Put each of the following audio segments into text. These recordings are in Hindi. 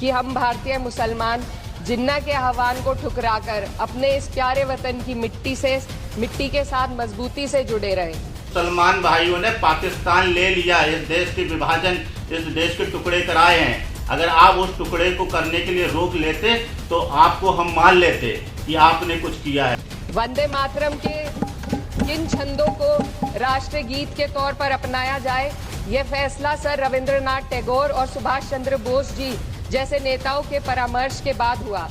कि हम भारतीय मुसलमान जिन्ना के आह्वान को ठुकराकर अपने इस प्यारे वतन की मिट्टी के साथ मजबूती से जुड़े रहे। मुसलमान भाइयों ने पाकिस्तान ले लिया, इस देश के विभाजन, इस देश के टुकड़े कराए हैं। अगर आप उस टुकड़े को करने के लिए रोक लेते तो आपको हम मान लेते कि आपने कुछ किया है। वंदे मातरम के किन छंदों को राष्ट्रगीत के तौर पर अपनाया जाए, ये फैसला सर रविंद्रनाथ टैगोर और सुभाष चंद्र बोस जी जैसे नेताओं के परामर्श के बाद हुआ।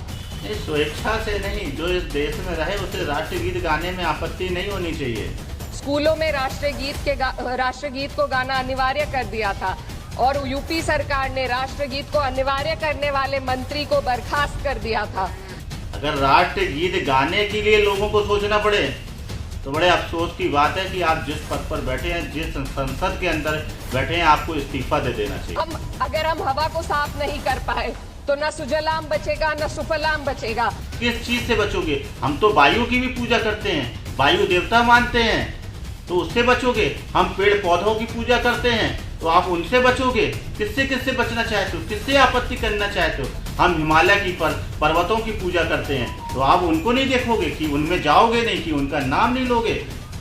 स्वेच्छा से नहीं, जो इस देश में रहे उसे राष्ट्रगीत गाने में आपत्ति नहीं होनी चाहिए। स्कूलों में राष्ट्रगीत को गाना अनिवार्य कर दिया था और यूपी सरकार ने राष्ट्रगीत को अनिवार्य करने वाले मंत्री को बर्खास्त कर दिया था। अगर राष्ट्रगीत गाने के लिए लोगों को सोचना पड़े तो बड़े अफसोस की बात है कि आप जिस पद पर बैठे हैं, जिस संसद के अंदर बैठे हैं, आपको इस्तीफा दे देना चाहिए। अगर हम हवा को साफ नहीं कर पाए तो न सुजलाम बचेगा न सुफलाम बचेगा। किस चीज से बचोगे? हम तो वायु की भी पूजा करते हैं, वायु देवता मानते हैं, तो उससे बचोगे। हम पेड़ पौधों की पूजा करते हैं तो आप उनसे बचोगे। किससे बचना चाहते हो? किससे आपत्ति करना चाहते हो? हम हिमालय की पर्वतों की पूजा करते हैं तो आप उनको नहीं देखोगे कि उनमें जाओगे नहीं, कि उनका नाम नहीं लोगे।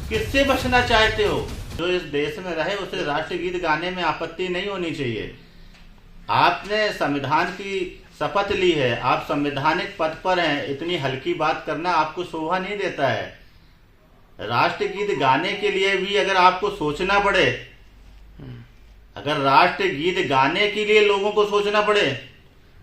किससे बचना चाहते हो? जो इस देश में रहे उसे राष्ट्रगीत गाने में आपत्ति नहीं होनी चाहिए। आपने संविधान की शपथ ली है, आप संवैधानिक पद पर हैं, इतनी हल्की बात करना आपको शोभा नहीं देता है। राष्ट्रगीत गाने के लिए भी अगर आपको सोचना पड़े, अगर राष्ट्रगीत गाने के लिए लोगों को सोचना पड़े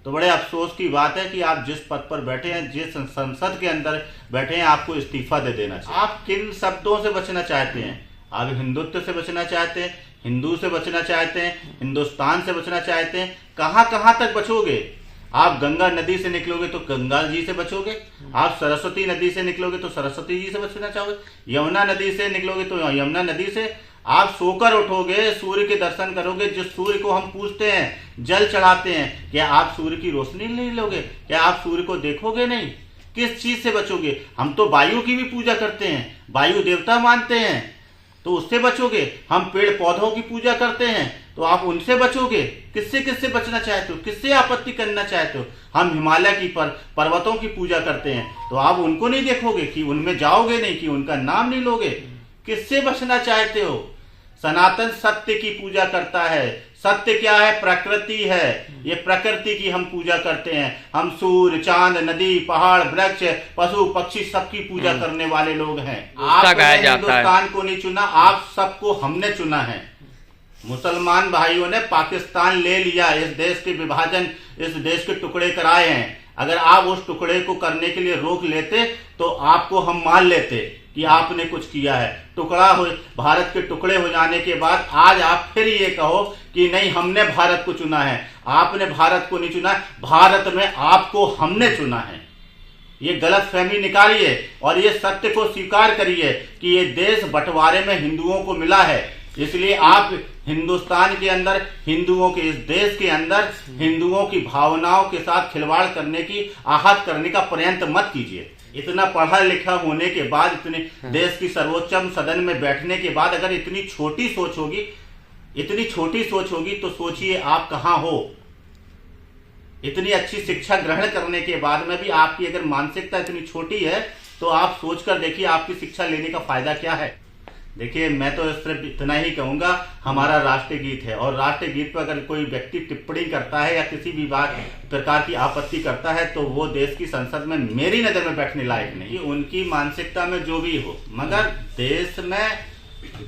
तो बड़े अफसोस की बात है कि आप जिस पद पर बैठे हैं, जिस संसद के अंदर बैठे हैं, आपको इस्तीफा दे देना चाहिए। आप किन शब्दों से बचना चाहते हैं? आप हिंदुत्व से बचना चाहते हैं, हिंदू से बचना चाहते हैं, हिंदुस्तान से बचना चाहते हैं? कहां तक बचोगे? आप गंगा नदी से निकलोगे तो गंगा जी से बचोगे, आप सरस्वती नदी से निकलोगे तो सरस्वती जी से बचना चाहोगे, यमुना नदी से निकलोगे तो यमुना नदी से। आप सोकर उठोगे, सूर्य के दर्शन करोगे, जिस सूर्य को हम पूजते हैं, जल चढ़ाते हैं, क्या आप सूर्य की रोशनी नहीं लोगे? क्या आप सूर्य को देखोगे नहीं? किस चीज से बचोगे? हम तो वायु की भी पूजा करते हैं, वायु देवता मानते हैं, तो उससे बचोगे। हम पेड़ पौधों की पूजा करते हैं तो आप उनसे बचोगे। किससे बचना चाहते हो? किससे आपत्ति करना चाहते हो? हम हिमालय की पर्वतों की पूजा करते हैं तो आप उनको नहीं देखोगे, कि उनमें जाओगे नहीं, कि उनका नाम नहीं लोगे। किससे बचना चाहते हो? सनातन सत्य की पूजा करता है। सत्य क्या है? प्रकृति है। ये प्रकृति की हम पूजा करते हैं। हम सूर्य, चांद, नदी, पहाड़, वृक्ष, पशु, पक्षी सबकी पूजा करने वाले लोग हैं। आपने हिंदुस्तान को नहीं चुना, आप सबको हमने चुना है। मुसलमान भाइयों ने पाकिस्तान ले लिया, इस देश के विभाजन, इस देश के टुकड़े कराए हैं। अगर आप उस टुकड़े को करने के लिए रोक लेते तो आपको हम मान लेते कि आपने कुछ किया है। भारत के टुकड़े हो जाने के बाद आज आप फिर ये कहो कि नहीं, हमने भारत को चुना है। आपने भारत को नहीं चुना, भारत में आपको हमने चुना है। ये गलतफहमी निकालिए और ये सत्य को स्वीकार करिए कि ये देश बंटवारे में हिंदुओं को मिला है। इसलिए आप हिंदुस्तान के अंदर, हिंदुओं के इस देश के अंदर हिंदुओं की भावनाओं के साथ खिलवाड़ करने की, आहत करने का प्रयत्न मत कीजिए। इतना पढ़ा लिखा होने के बाद, इतने देश की सर्वोच्चम सदन में बैठने के बाद अगर इतनी छोटी सोच होगी तो सोचिए आप कहां हो। इतनी अच्छी शिक्षा ग्रहण करने के बाद में भी आपकी अगर मानसिकता इतनी छोटी है तो आप सोचकर देखिए आपकी शिक्षा लेने का फायदा क्या है। देखिए, मैं तो सिर्फ इतना ही कहूंगा, हमारा राष्ट्रगीत है और राष्ट्रगीत पर अगर कोई व्यक्ति टिप्पणी करता है या किसी भी प्रकार की आपत्ति करता है तो वो देश की संसद में मेरी नजर में बैठने लायक नहीं। उनकी मानसिकता में जो भी हो, मगर देश में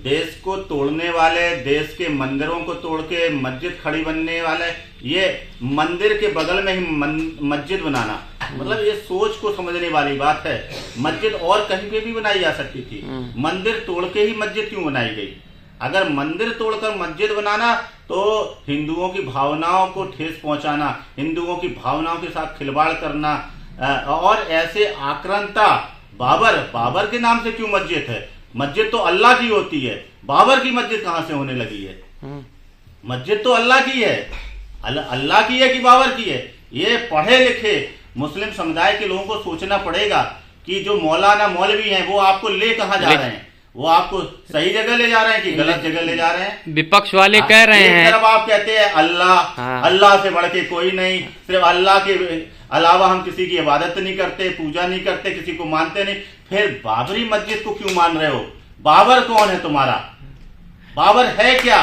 देश को तोड़ने वाले, देश के मंदिरों को तोड़ के मस्जिद खड़ी बनने वाले, ये मंदिर के बगल में ही मस्जिद बनाना, मतलब ये सोच को समझने वाली बात है। मस्जिद और कहीं पे भी बनाई जा सकती थी, मंदिर तोड़ के ही मस्जिद क्यों बनाई गई? अगर मंदिर तोड़कर मस्जिद बनाना तो हिंदुओं की भावनाओं को ठेस पहुंचाना, हिंदुओं की भावनाओं के साथ खिलवाड़ करना और ऐसे आक्रांता। बाबर के नाम से क्यों मस्जिद है? मस्जिद तो अल्लाह की होती है, बाबर की मस्जिद कहां से होने लगी है? मस्जिद तो अल्लाह की है, अल्लाह की है कि बाबर की है? ये पढ़े लिखे मुस्लिम समुदाय के लोगों को सोचना पड़ेगा कि जो मौलाना मौलवी हैं वो आपको ले कहां जा रहे हैं। वो आपको सही जगह ले जा रहे हैं कि गलत जगह ले जा रहे हैं? विपक्ष वाले कह रहे एक हैं। तरफ आप कहते हैं अल्लाह, हाँ। अल्लाह से बढ़ के कोई नहीं, सिर्फ अल्लाह के अलावा हम किसी की इबादत नहीं करते, पूजा नहीं करते, किसी को मानते नहीं। फिर बाबरी मस्जिद को क्यों मान रहे हो? बाबर कौन है तुम्हारा? बाबर है क्या?